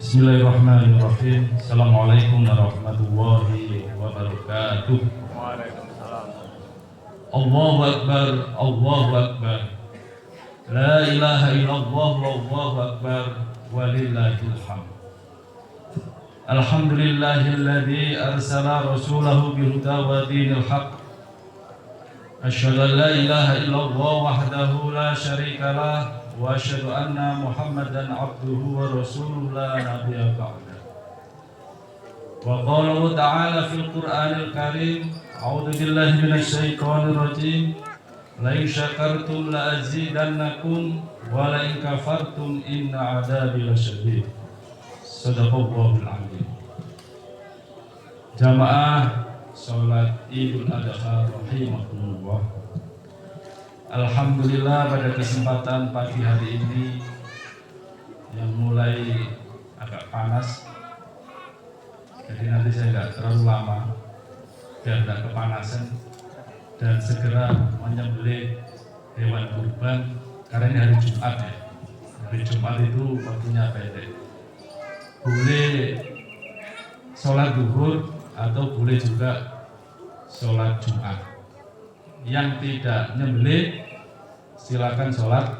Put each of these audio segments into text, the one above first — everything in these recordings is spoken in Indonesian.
Bismillahirrahmanirrahim. Assalamualaikum warahmatullahi wabarakatuh. Waalaikumsalam. Allahu Akbar, Allahu Akbar. La ilaha illallah, wallahu akbar, walillahil hamd. Alhamdulillahilladzi arsala rasulahu bilhuda wa dinil haqq. Asyhadu an la ilaha illallah wahdahu la syarika lah wa asyhadu anna Muhammadan abduhu wa rasuluhu la nabiyya ba'dah. Wa qala ta'ala fil Qur'anil Karim, a'udzu billahi minasy syaithanir rajim. La in syakartum la azidannakum wa la in kafartum inna 'adzabi lasyadid. Shadaqallahul 'azim. Jamaah salat Idul Adha rahimakumullah. Alhamdulillah pada kesempatan pagi hari ini yang mulai agak panas, jadi nanti saya nggak terlalu lama biar nggak kepanasan dan segera menyembelih hewan kurban karena ini hari Jumat ya. Hari Jumat itu waktunya pendek. Boleh sholat zuhur atau boleh juga sholat Jumat. Yang tidak nyembelih silakan sholat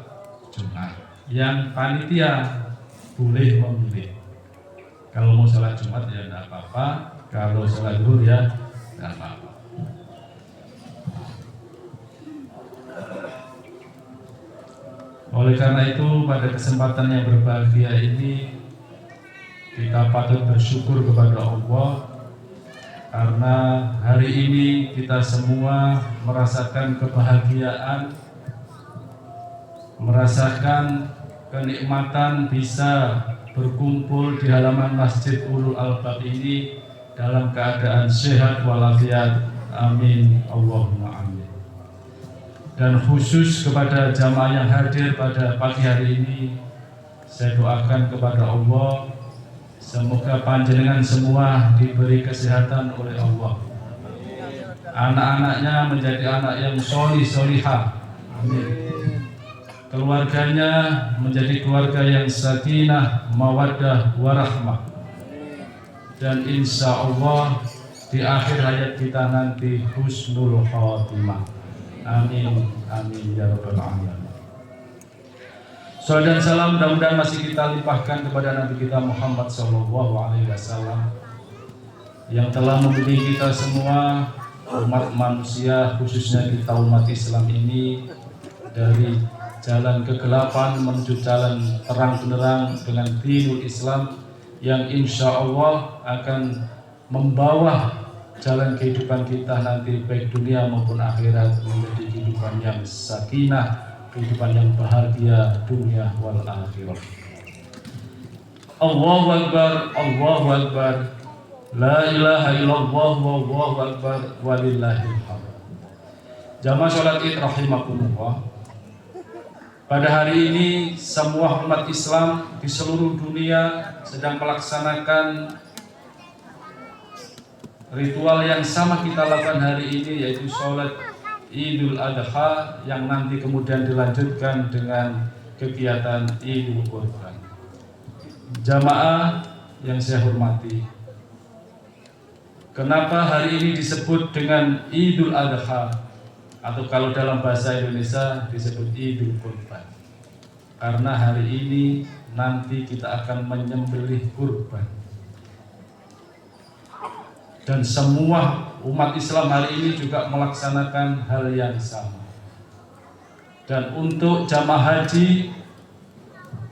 Jumat. Yang panitia boleh memilih. Kalau mau sholat Jumat ya tidak apa-apa, kalau sholat zuhur ya tidak apa-apa. Oleh karena itu pada kesempatan yang berbahagia ini kita patut bersyukur kepada Allah karena hari ini kita semua merasakan kebahagiaan, merasakan kenikmatan bisa berkumpul di halaman Masjid Ulul Albab ini dalam keadaan sehat walafiat. Amin Allahumma amin. Dan khusus kepada jamaah yang hadir pada pagi hari ini, saya doakan kepada Allah semoga panjenengan semua diberi kesehatan oleh Allah. Anak-anaknya menjadi anak yang solih-solihah. Amin. Keluarganya menjadi keluarga yang sakinah, mawaddah, warahmah. Dan insya Allah di akhir hayat kita nanti husnul khotimah. Amin, amin ya rabbal alamin. Salam dan salam mudah-mudahan masih kita limpahkan kepada Nabi kita Muhammad SAW yang telah membimbing kita semua umat manusia, khususnya kita umat Islam ini dari jalan kegelapan menuju jalan terang benderang dengan dinul Islam yang insya Allah akan membawa jalan kehidupan kita nanti baik dunia maupun akhirat menjadi kehidupan yang sakinah, kehidupan yang bahagia dunia wal akhirah. Allahu Akbar, Allahu Akbar. La ilaha illallah, wallahu akbar, walillahil hamd. Jamaah salat Id rahimakumullah. Pada hari ini semua umat Islam di seluruh dunia sedang melaksanakan ritual yang sama kita lakukan hari ini, yaitu sholat Idul Adha yang nanti kemudian dilanjutkan dengan kegiatan Idul Qurban. Jamaah yang saya hormati, kenapa hari ini disebut dengan Idul Adha atau kalau dalam bahasa Indonesia disebut Idul Qurban? Karena hari ini nanti kita akan menyembelih kurban. Dan semua umat Islam hari ini juga melaksanakan hal yang sama. Dan untuk jamaah haji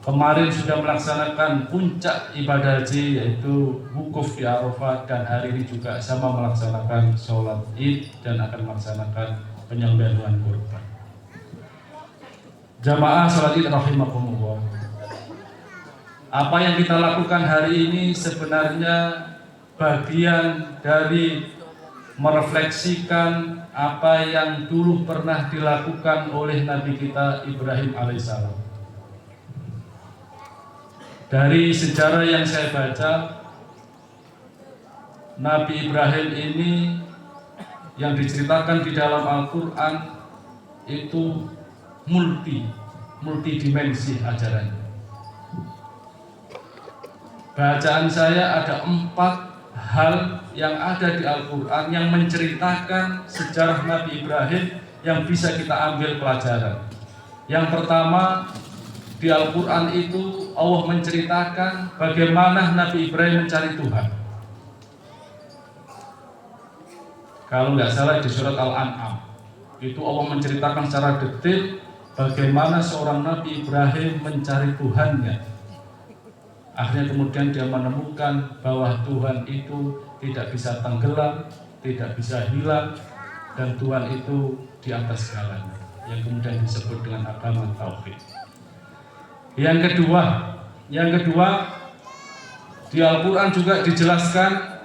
kemarin sudah melaksanakan puncak ibadah haji yaitu wukuf di Arafah, dan hari ini juga sama melaksanakan sholat Id dan akan melaksanakan penyembelihan kurban. Jamaah sholat Id rahimakumullah. Apa yang kita lakukan hari ini sebenarnya bagian dari merefleksikan apa yang dulu pernah dilakukan oleh Nabi kita Ibrahim alaihissalam. Dari sejarah yang saya baca, Nabi Ibrahim ini yang diceritakan di dalam Al-Quran itu multidimensi ajarannya. bacaan saya ada 4 hal yang ada di Al-Quran yang menceritakan sejarah Nabi Ibrahim yang bisa kita ambil pelajaran. Yang pertama, di Al-Quran itu Allah menceritakan bagaimana Nabi Ibrahim mencari Tuhan. Kalau nggak salah di surat Al-An'am itu Allah menceritakan secara detail bagaimana seorang Nabi Ibrahim mencari Tuhannya. Akhirnya kemudian dia menemukan bahwa Tuhan itu tidak bisa tenggelam, tidak bisa hilang, dan Tuhan itu di atas segalanya, yang kemudian disebut dengan agama tauhid. Yang kedua di Al-Quran juga dijelaskan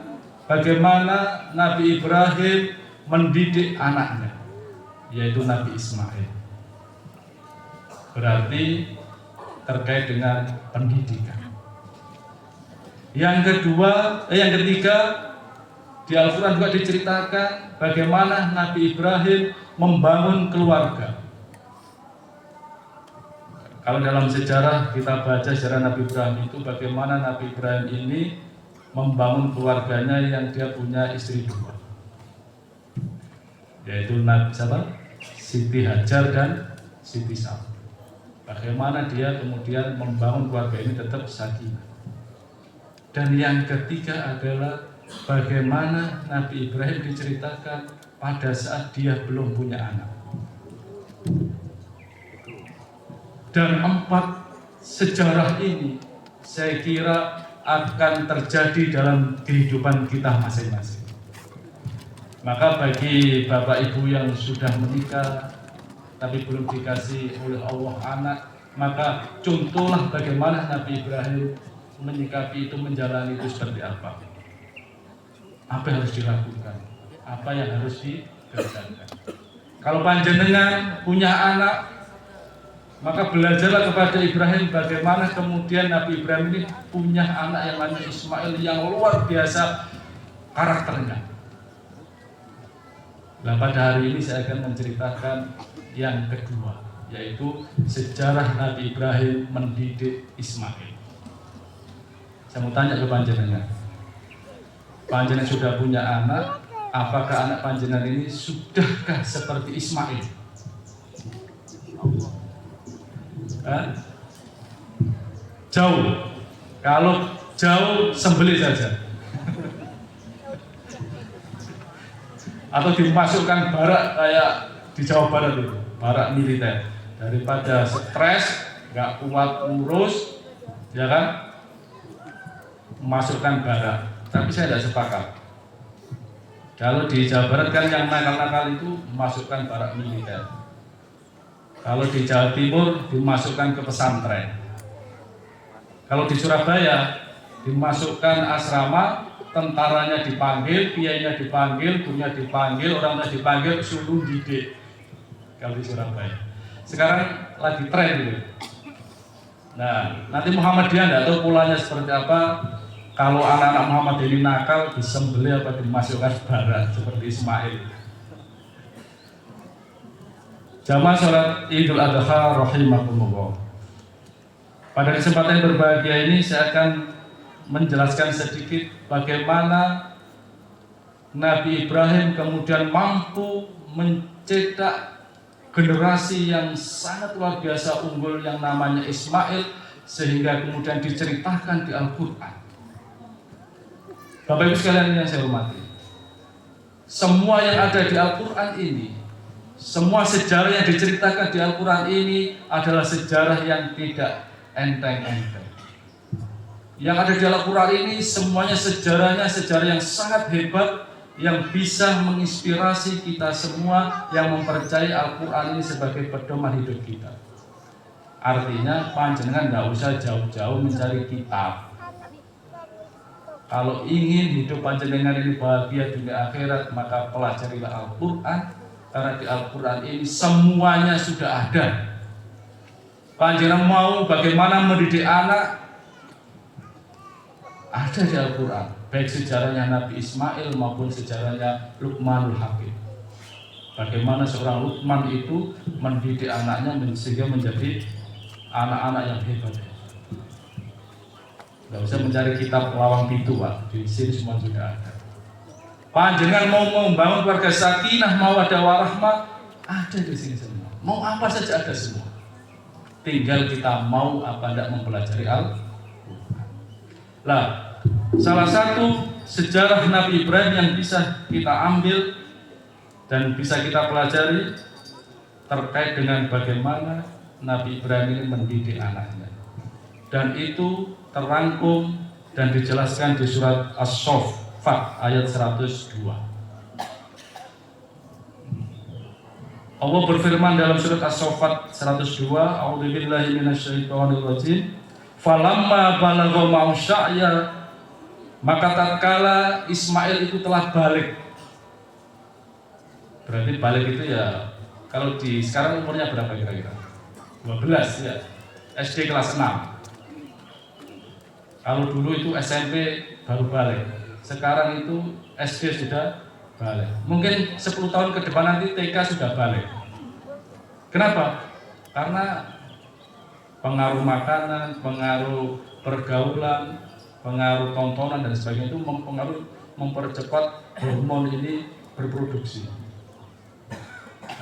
bagaimana Nabi Ibrahim mendidik anaknya, yaitu Nabi Ismail. Berarti terkait dengan pendidikan. Yang ketiga di Al-Quran juga diceritakan bagaimana Nabi Ibrahim membangun keluarga. Kalau dalam sejarah kita baca sejarah Nabi Ibrahim itu bagaimana Nabi Ibrahim ini membangun keluarganya yang dia punya istri 2, yaitu Siti Hajar dan Siti Sarah. Bagaimana dia kemudian membangun keluarga ini tetap sakinah. Dan yang ketiga adalah bagaimana Nabi Ibrahim diceritakan pada saat dia belum punya anak. Dan 4 sejarah ini saya kira akan terjadi dalam kehidupan kita masing-masing. Maka bagi Bapak Ibu yang sudah menikah tapi belum dikasih oleh Allah anak, maka contohlah bagaimana Nabi Ibrahim menyikapi itu, menjalani itu seperti apa. Apa yang harus dilakukan, apa yang harus dikerjakan. Kalau panjenengan punya anak, maka belajarlah kepada Ibrahim bagaimana kemudian Nabi Ibrahim ini punya anak yang namanya Ismail yang luar biasa karakternya. Nah, pada hari ini saya akan menceritakan yang kedua, yaitu sejarah Nabi Ibrahim mendidik Ismail. Saya mau tanya ke panjenengan, panjenengan sudah punya anak, apakah anak panjenengan ini sudahkah seperti Ismail? Jauh. Kalau jauh sembelih saja. Atau dimasukkan barak kayak di Jawa Barat itu, barak militer. Daripada stres, nggak kuat ngurus, ya kan? Masukkan barak. Tapi saya tidak sepakat. Kalau di Jawa Barat kan yang nakal-nakal itu masukkan barak militer. Kalau di Jawa Timur dimasukkan ke pesantren. Kalau di Surabaya dimasukkan asrama, tentaranya dipanggil, kiainya dipanggil, gurunya dipanggil, orang tua dipanggil, suruh didik. Kalau di Surabaya. Sekarang lagi tren gitu. Nah, nanti Muhammadiyah tidak tahu pulanya seperti apa. Kalau anak-anak Muhammad ini nakal, disembelih apa dimasukkan barat seperti Ismail. Jamaah sholat Idul Adha rahimakumullah. Pada kesempatan yang berbahagia ini saya akan menjelaskan sedikit bagaimana Nabi Ibrahim kemudian mampu mencetak generasi yang sangat luar biasa unggul yang namanya Ismail, sehingga kemudian diceritakan di Al-Quran. Bapak Ibu sekalian yang saya hormati, semua yang ada di Al-Quran ini, semua sejarah yang diceritakan di Al-Quran ini adalah sejarah yang tidak enteng-enteng. Yang ada di Al-Quran ini semuanya sejarahnya sejarah yang sangat hebat, yang bisa menginspirasi kita semua yang mempercayai Al-Quran ini sebagai pedoman hidup kita. Artinya panjenengan nggak usah jauh-jauh mencari kitab. Kalau ingin hidup panjenengan ini bahagia dunia akhirat, maka pelajarilah Al-Quran, karena di Al-Quran ini semuanya sudah ada. Panjenengan mau bagaimana mendidik anak, ada di Al-Quran, baik sejarahnya Nabi Ismail maupun sejarahnya Luqmanul Hakim. Bagaimana seorang Luqman itu mendidik anaknya sehingga menjadi anak-anak yang hebat. Nggak usah mencari kitab lawang pintu, Pak. Di sini semua sudah ada. Panjenengan mau membangun keluarga sakinah, mawaddah warahmah, ada di sini semua. Mau apa saja ada semua. Tinggal kita mau apa tidak mempelajari Al-Quran. Lah, salah satu sejarah Nabi Ibrahim yang bisa kita ambil dan bisa kita pelajari terkait dengan bagaimana Nabi Ibrahim ini mendidik anaknya. Dan itu terangkum dan dijelaskan di surat As-Saffat ayat 102. Allah berfirman dalam surat As-Saffat 102, A'udzubillahi minasyaitonirrajim. Falamma balagha ma'u sya'ya, maka tatkala Ismail itu telah balik. Berarti balik itu ya, kalau di sekarang umurnya berapa kira-kira? 12 ya. SD kelas 6. Kalau dulu itu SMP baru balik. Sekarang itu SD sudah balik. Mungkin 10 tahun ke depan nanti TK sudah balik. Kenapa? Karena pengaruh makanan, pengaruh pergaulan, pengaruh tontonan dan sebagainya itu mempercepat hormon ini berproduksi.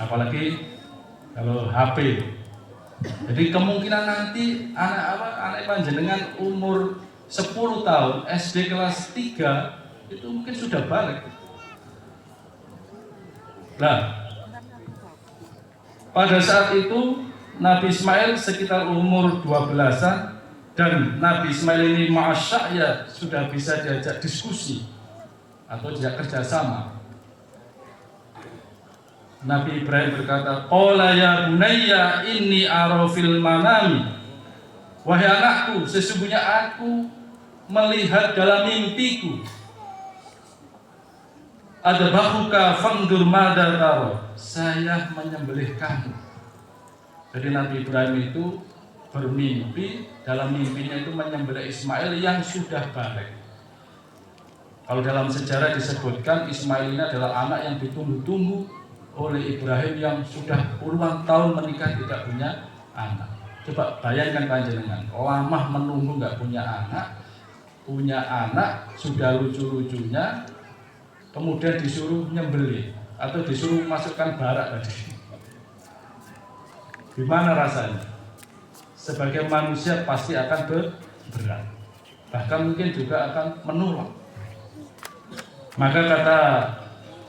Apalagi kalau HP. Jadi kemungkinan nanti anak panjenengan umur 10 tahun SD kelas 3 itu mungkin sudah balik. Nah, pada saat itu Nabi Ismail sekitar umur 12-an dan Nabi Ismail ini ma'asya'ya sudah bisa diajak diskusi atau diajak kerjasama. Nabi Ibrahim berkata, qala ya bunayya inni ara fil manami. Wahai anakku, sesungguhnya aku melihat dalam mimpiku. Adbahuka fangdur madza tara. Saya menyembelih kamu. Jadi Nabi Ibrahim itu bermimpi, dalam mimpinya itu menyembelih Ismail yang sudah balik. Kalau dalam sejarah disebutkan Ismail ini adalah anak yang ditunggu-tunggu oleh Ibrahim yang sudah puluhan tahun menikah tidak punya anak. Coba bayangkan panjenengan, lama menunggu nggak punya anak sudah lucu-lucunya, kemudian disuruh nyembelih atau disuruh masukkan barak tadi. Gimana rasanya? Sebagai manusia pasti akan berat, bahkan mungkin juga akan menolak. Maka kata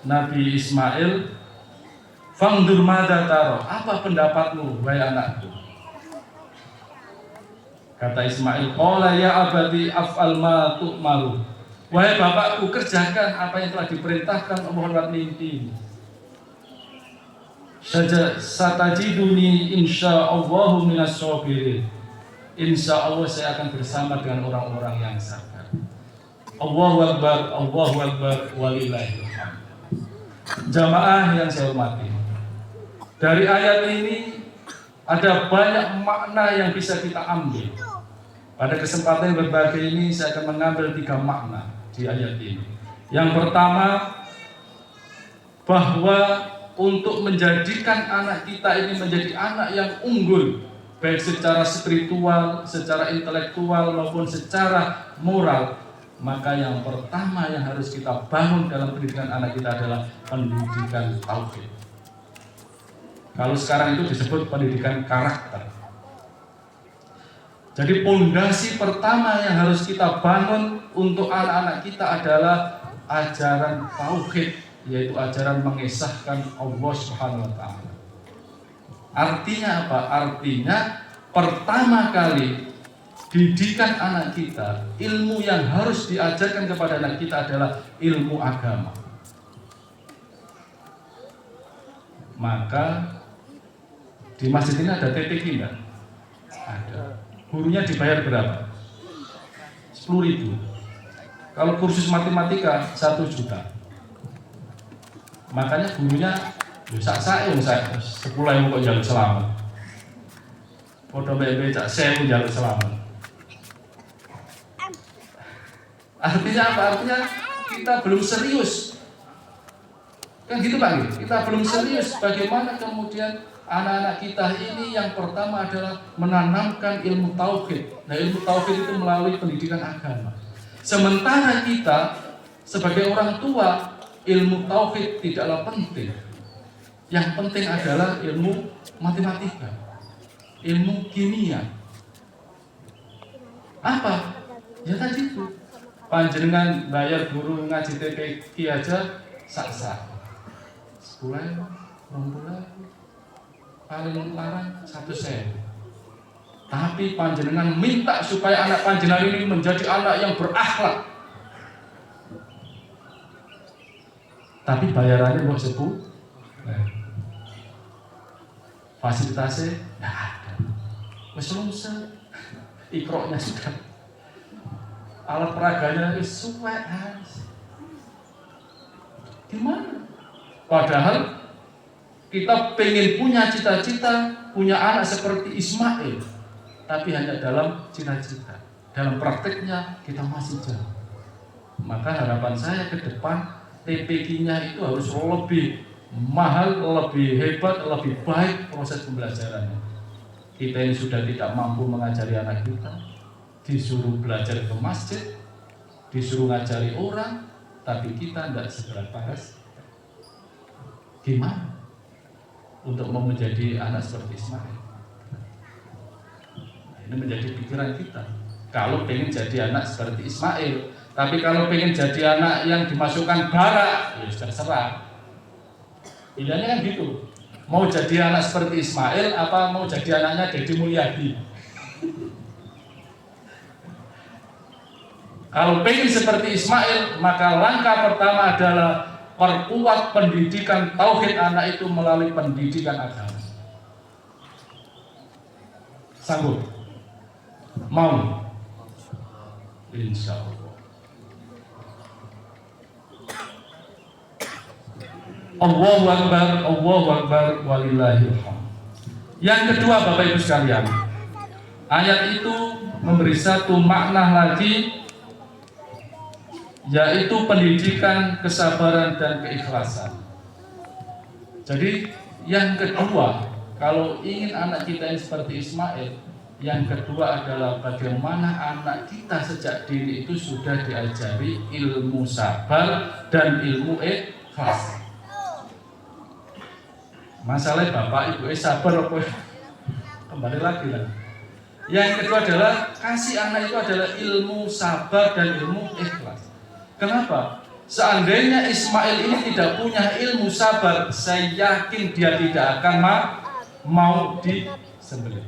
Nabi Ismail, fangdur madza tara, apa pendapatmu wahai anakku? Kata Ismail, qala ya abati af'al ma tu'maru. Wahai bapakku, kerjakan apa yang telah diperintahkan Allah lewat mimpi. Satajiduni insyaallahu minas sabirin. Insyaallah saya akan bersama dengan orang-orang yang sabar. Allahu akbar, walillahil hamd. Jamaah yang saya hormati, dari ayat ini ada banyak makna yang bisa kita ambil. Pada kesempatan yang berbahagia ini saya akan mengambil 3 makna di ayat ini. Yang pertama, bahwa untuk menjadikan anak kita ini menjadi anak yang unggul, baik secara spiritual, secara intelektual maupun secara moral, maka yang pertama yang harus kita bangun dalam pendidikan anak kita adalah pendidikan tauhid. Kalau sekarang itu disebut pendidikan karakter. Jadi pondasi pertama yang harus kita bangun untuk anak-anak kita adalah ajaran tauhid, yaitu ajaran mengesahkan Allah Subhanahu wa taala. Artinya apa? Artinya pertama kali didikan anak kita, ilmu yang harus diajarkan kepada anak kita adalah ilmu agama. Maka di masjid ini ada TPQ enggak? Ada. Gurunya dibayar berapa? 10.000. Kalau kursus matematika 1 juta. Makanya gurunya saya 10.000 kok jalur selamat. Foto BB cak saya jalur selamat. Artinya apa? Artinya kita belum serius Kan gitu Pak, kita belum serius bagaimana kemudian anak-anak kita ini yang pertama adalah menanamkan ilmu tauhid. Nah, ilmu tauhid itu melalui pendidikan agama. Sementara kita sebagai orang tua, ilmu tauhid tidaklah penting. Yang penting adalah ilmu matematika, ilmu kimia. Apa? Ya tadi itu. Panjenengan bayar guru ngaji TPQ aja sak-sak. Sebulan, 6 bulan, paling larang 1.000. Tapi panjenengan minta supaya anak panjenengan ini menjadi anak yang berakhlak. Tapi bayarannya mau sepuh. Fasilitasnya nggak ada. Mesum-mesum, ikroknya sudah, alat peraganya suwek. Gimana? Padahal kita pengen punya cita-cita, punya anak seperti Ismail, tapi hanya dalam cita-cita. Dalam prakteknya kita masih jauh. Maka harapan saya ke depan TPQ-nya itu harus lebih mahal, lebih hebat, lebih baik proses pembelajarannya. Kita ini sudah tidak mampu mengajari anak kita, disuruh belajar ke masjid, disuruh ngajari orang, tapi kita tidak segera paras. Gimana untuk mau menjadi anak seperti Ismail? Ini menjadi pikiran kita. Kalau pengen jadi anak seperti Ismail, tapi kalau pengen jadi anak yang dimasukkan bara, ya sudah serah. Pilihannya kan gitu. Mau jadi anak seperti Ismail, apa mau jadi anaknya Deddy Mulyadi? Kalau pengen seperti Ismail, maka langkah pertama adalah perkuat pendidikan tauhid anak itu melalui pendidikan agama. Sanggup? Mau? Insya Allah. Allahu Akbar, walillahil hamd. Yang kedua Bapak Ibu sekalian, ayat itu memberi satu makna lagi, yaitu pendidikan kesabaran dan keikhlasan. Jadi yang kedua, kalau ingin anak kita ini seperti Ismail, yang kedua adalah bagaimana anak kita sejak dini itu sudah diajari ilmu sabar dan ilmu ikhlas. Masalah Bapak Ibu sabar apa? Kembali lagi lah. Yang kedua adalah kasih anak itu adalah ilmu sabar dan ilmu ikhlas. Kenapa? Seandainya Ismail ini tidak punya ilmu sabar, saya yakin dia tidak akan mau disembelih.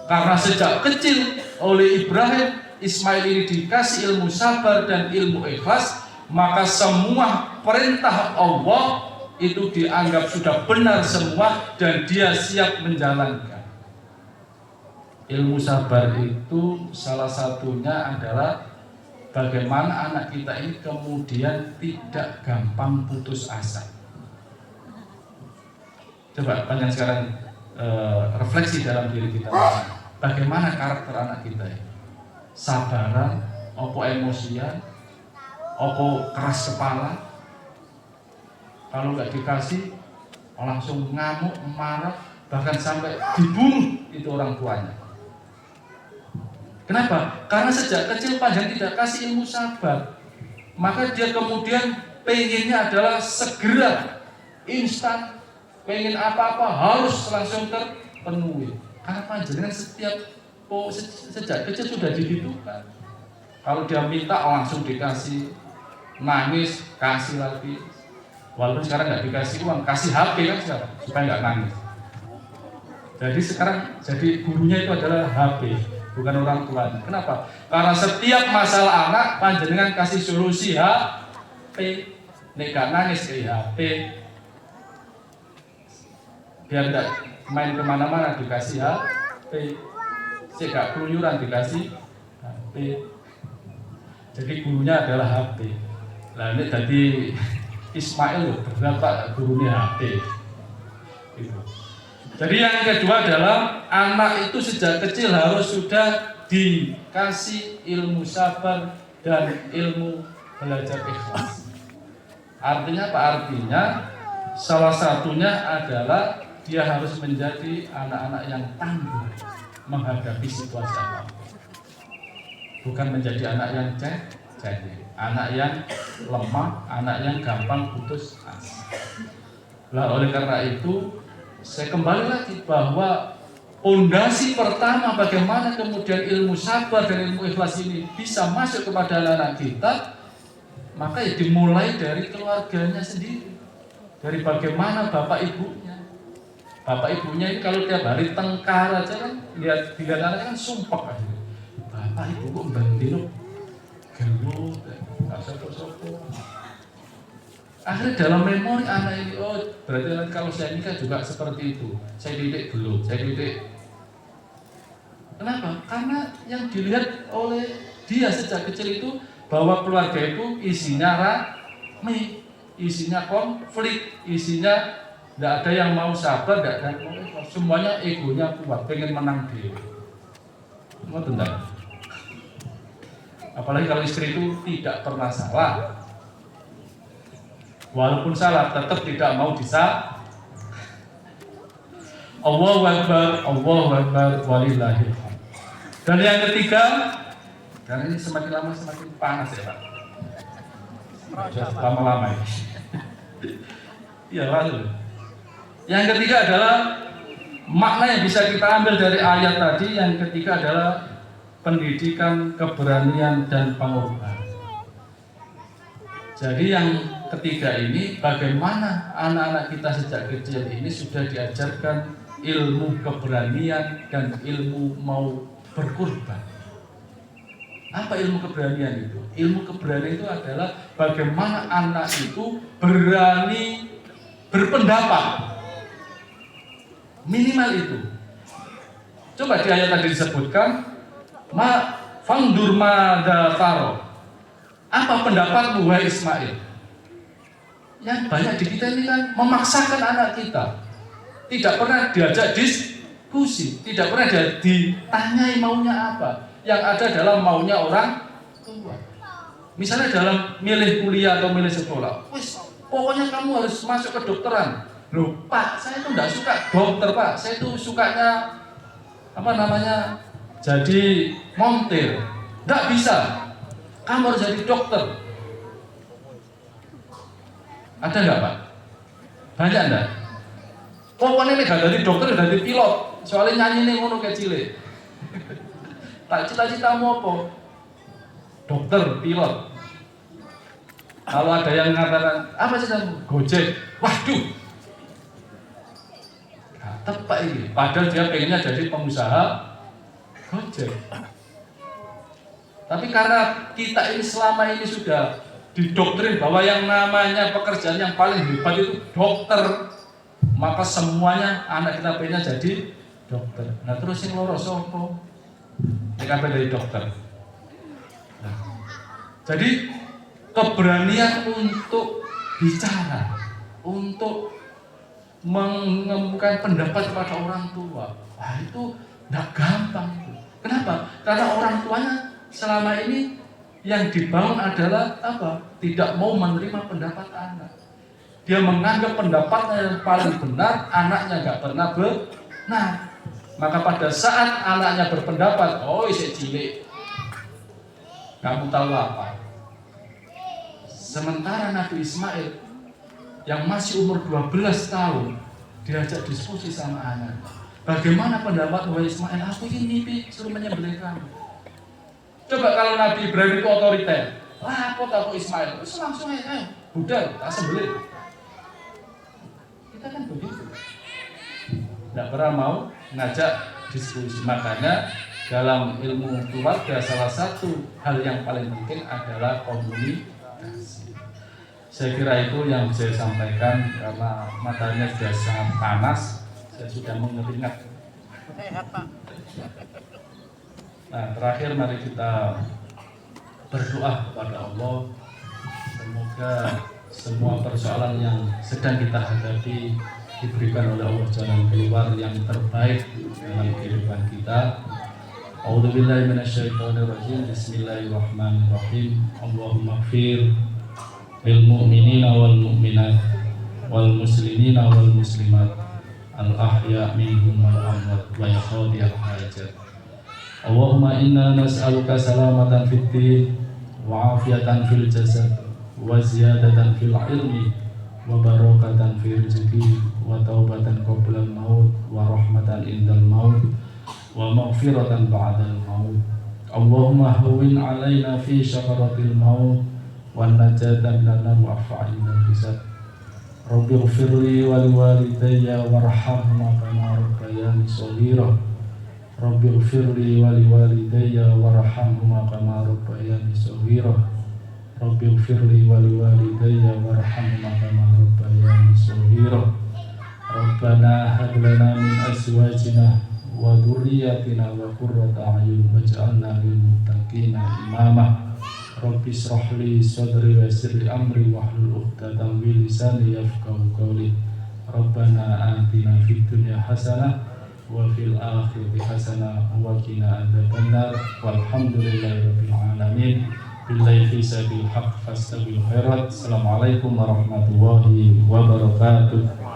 Karena sejak kecil oleh Ibrahim, Ismail ini dikasih ilmu sabar dan ilmu ikhlas, maka semua perintah Allah itu dianggap sudah benar semua dan dia siap menjalankan. Ilmu sabar itu salah satunya adalah bagaimana anak kita ini kemudian tidak gampang putus asa. Coba panjang sekarang refleksi dalam diri kita. Bagaimana karakter anak kita ini? Sabaran, opo emosian, opo keras kepala. Kalau nggak dikasih langsung ngamuk, marah, bahkan sampai dibunuh itu orang tuanya. Kenapa? Karena sejak kecil panjang tidak kasih ilmu sabar, maka dia kemudian pengennya adalah segera, instan, pengen apa-apa harus langsung terpenuhi. Karena panjenengan sejak kecil sudah diditukan. Kalau dia minta langsung dikasih, nangis kasih lagi. Walaupun sekarang nggak dikasih uang, kasih HP kan sekarang supaya nggak nangis. Jadi sekarang jadi gurunya itu adalah HP, bukan orang tuanya. Kenapa? Karena setiap masalah anak panjenengan kasih solusi HP, nek gak nangis ke HP, biar tidak main kemana-mana dikasih HP, saya gak keluyuran dikasih HP. Jadi gurunya adalah HP. Nah ini tadi Ismail berapa gurunya HP. Gitu. Jadi yang kedua adalah anak itu sejak kecil harus sudah dikasih ilmu sabar dan ilmu belajar ikhlas. Artinya apa? Artinya salah satunya adalah dia harus menjadi anak-anak yang tangguh menghadapi situasi apapun. Bukan menjadi anak yang cengeng, anak yang lemah, anak yang gampang putus asa. Lah oleh karena itu saya kembali lagi bahwa pondasi pertama bagaimana kemudian ilmu sabar dan ilmu ikhlas ini bisa masuk kepada anak-anak kita, maka ya dimulai dari keluarganya sendiri, dari bagaimana bapak ibunya. Bapak ibunya ini kalau tiap hari tengkar aja kan, lihat anaknya kan sumpah aja. Bapak ibu kok bandel gelut, sopo-sopo. Akhirnya dalam memori anak ini, oh berarti kalau saya nikah juga seperti itu. Saya didik gelut, saya didik. Kenapa? Karena yang dilihat oleh dia sejak kecil itu bahwa keluarga itu isinya rame, isinya konflik, isinya tidak ada yang mau sabar, tidak ada yang mau ikhlas. Semuanya egonya kuat, pengen menang dia. Mau tendang. Apalagi kalau istri itu tidak pernah salah. Walaupun salah, tetap tidak mau bisa. Allahu Akbar, walillahil hamd. Dan yang ketiga, dan ini semakin lama semakin panas ya Pak. Lama-lama ya. Iya lalu. Yang ketiga adalah makna yang bisa kita ambil dari ayat tadi. Yang ketiga adalah pendidikan, keberanian, dan pengorbanan. Jadi yang ketiga ini bagaimana anak-anak kita sejak kecil ini sudah diajarkan ilmu keberanian dan ilmu mau berkorban. Apa ilmu keberanian itu? Ilmu keberanian itu adalah bagaimana anak itu berani berpendapat. Minimal itu. Coba di ayat tadi disebutkan fangdur madza taro. Apa pendapatmu wahai Ismail? Yang banyak di kita ini kan memaksakan anak kita. Tidak pernah diajak diskusi, tidak pernah ditanyai maunya apa. Yang ada dalam maunya orang tua. Misalnya dalam milih kuliah atau milih sekolah, pokoknya kamu harus masuk ke dokteran. Loh Pak, saya itu enggak suka dokter Pak, saya itu sukanya jadi montir. Enggak bisa, kamu harus jadi dokter. Ada enggak Pak? Banyak enggak? Pokoknya ini gak jadi dokter, gak jadi pilot. Soalnya nyanyi nih ngono kayak cilik. Tak cita-citamu apa? Dokter, pilot. Kalau ada yang mengatakan apa sih kamu? Gojek. Waduh, tepat ini. Padahal dia pengennya jadi pengusaha Gojek. Tapi karena kita ini selama ini sudah didoktrin bahwa yang namanya pekerjaan yang paling hebat itu dokter, maka semuanya anak kita pengennya jadi dokter. Nah terus yang loro sopo? Yang dari dokter. Nah, jadi keberanian untuk bicara, untuk mengemukakan pendapat kepada orang tua, itu tidak gampang itu. Kenapa? Karena orang tuanya selama ini yang dibangun adalah apa? Tidak mau menerima pendapat anak. Dia menganggap pendapatnya yang paling benar, anaknya nggak pernah benar. Maka pada saat anaknya berpendapat, oh isi cilik, kamu tahu apa? Sementara Nabi Ismail yang masih umur 12 tahun diajak diskusi sama anak. Bagaimana pendapat wahai Ismail? Aku ini mimpi suruh menyembelih kamu. Coba kalau Nabi Ibrahim itu otoriter, lapor aku Ismail, terus langsung aja, budal, tak sembelih. Kita kan begitu. Tidak pernah mau ngajak diskusi. Makanya dalam ilmu keluarga salah satu hal yang paling penting adalah komunikasi. Saya kira itu yang saya sampaikan karena matanya sudah sangat panas, saya sudah mengeringat. Nah, terakhir mari kita berdoa kepada Allah. Semoga semua persoalan yang sedang kita hadapi diberikan oleh Allah jalan keluar yang terbaik dalam kehidupan kita. A'udzubillahi minasyaitonirrajim. Bismillahirrahmanirrahim. Allahumma ighfir lil mu'minina wal mu'minat wal muslimina wal muslimat al ahya minhum wal amwat wa yaqdi al hajat. Allahumma inna nas'aluka salamatan fid din wa afiyatan fil jasad wa ziyadatan fil ilmi wa barakatan fil rizqi wa taubatan qabla al maut wa rahmatan indal maut wa maghfiratan ba'dal maut. Allahumma hawwin alaina fi syakaratil maut wa najatan lana wa fa'ina hisab. Rabbi ighfirli wa liwalidayya warhamhuma kama rabbayani shaghira. Rabbi ighfirli wa liwalidayya warhamhuma kama rabbayani shaghira. Rabbi ighfirli wa liwalidayya warhamhuma kama rabbayani shaghira. Rabbana hab lana min azwajina wa dhurriyyatina wa qurrata a'yun waj'alna lil muttaqina imama. Rabbi shrah li sadri wa yassir li amri wahlul 'uqdatam min lisani yafqahu qawli. Rabbana atina fid dunya hasanah wa fil akhirati hasanah wa qina adzabannar. Walhamdulillahi rabbil alamin. Billahi fi sabil haqq fastabil khairat. Assalamualaikum warahmatullahi wabarakatuh.